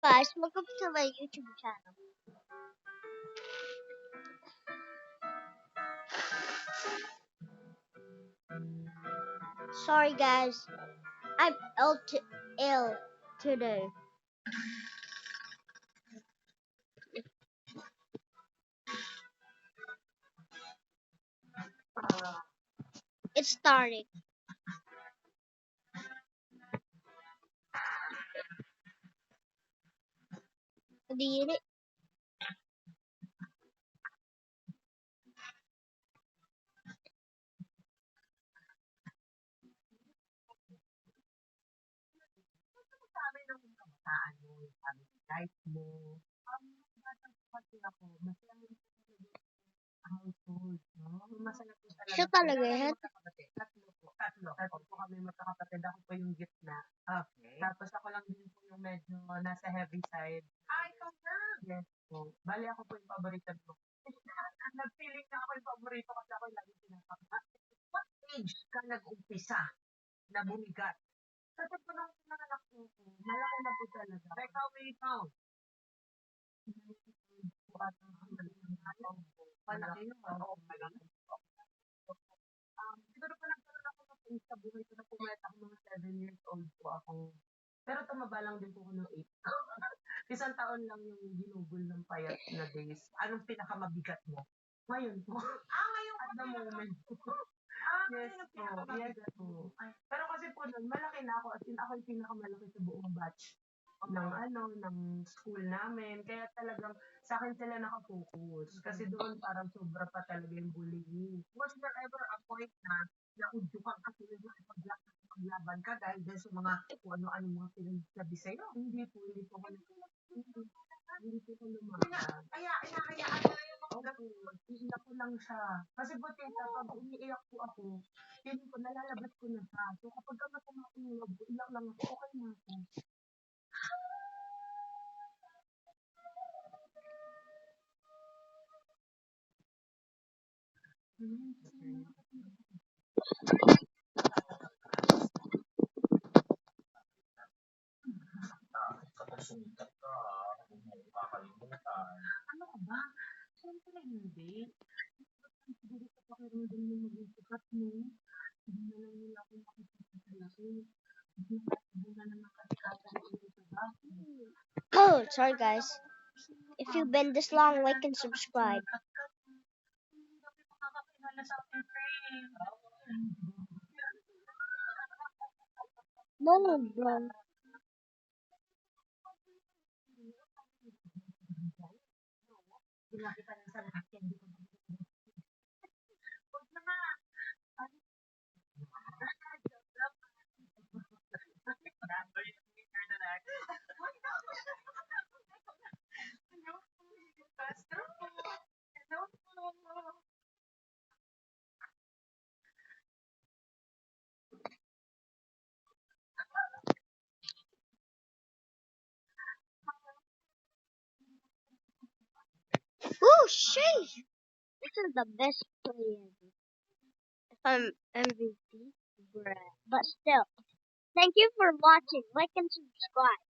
Guys, welcome to my YouTube channel. Sorry guys, I'm ill today. It's starting. Di Sabi nung kabataan mo, yung family life mo, bata pa kasi ako, masaya rin po talaga ang household, no? Masaya po siya talaga po. talaga Ilan kayo yan. magkakapatid? Tatlo po. Tatlo po kami magkakapatid. Ako po yung gitna. Okay. Tapos ako lang din po yung medyo nasa heavy side. Ay, ikaw na! Yes po. Bali ako po yung paborito mo. Nag-feeling na ako yung paborito kasi ako yung laging pinapakita. What age ka nag-umpisa na bumigat? Kasi po nung nanganak po ako, malaki na po talaga. Teka, wait now. Po ata ang malaki yun. Oo, malaki. Siguro po nagkaroon ako ng phase sa buhay ko na pumayat ako mga 7 years old po ako. Pero tumaba lang din po ako ng 8. Isang taon lang yung ginugol ng payat na days. Anong pinakamabigat mo? Ngayon po. Ngayon at the moment po. Yes po, yes po. Pero kasi po nun, malaki na ako. As in, ako yung pinakamalaki sa buong batch ng ng school namin. Kaya talagang sa akin sila nakafocus. Kasi doon parang sobra pa talaga yung bullying. Was there ever a point na naudyukan ka sila na ipaglaban ka dahil din sa mga kung ano-ano mga pinagsabi sa'yo? Hindi po, hindi po ako hindi po ko lumaban. Inahayaan mo na yung mga ganun. Iiyak ko lang siya. Kasi po, tita, pag umiiyak po ako, feeling ko, nalalabas ko na siya. So, kapag ka masama ko yung loob ko, iyak lang ako, okay na ako. Kapag sumikat ka, huwag mo kakalimutan. Ano ka ba? Siyempre hindi. Siguro sa pakiramdam mo maging sikat mo, hindi na lang nila ako makikita sa laki. Hindi na naman kasi kakalimutan sa bako. Oh, sorry guys. If you've been this long, like and subscribe. Hindi kami makakakilala sa ating friend. No, bro. Pinakita ng sa lahat yan, di ko na huwag na nga. Ano? Nando yung picture na lang. Hello po, Pastor po. Hello po. Oh, sheesh. This is the best play ever. If I'm MVP, bruh. But still, thank you for watching. Like and subscribe.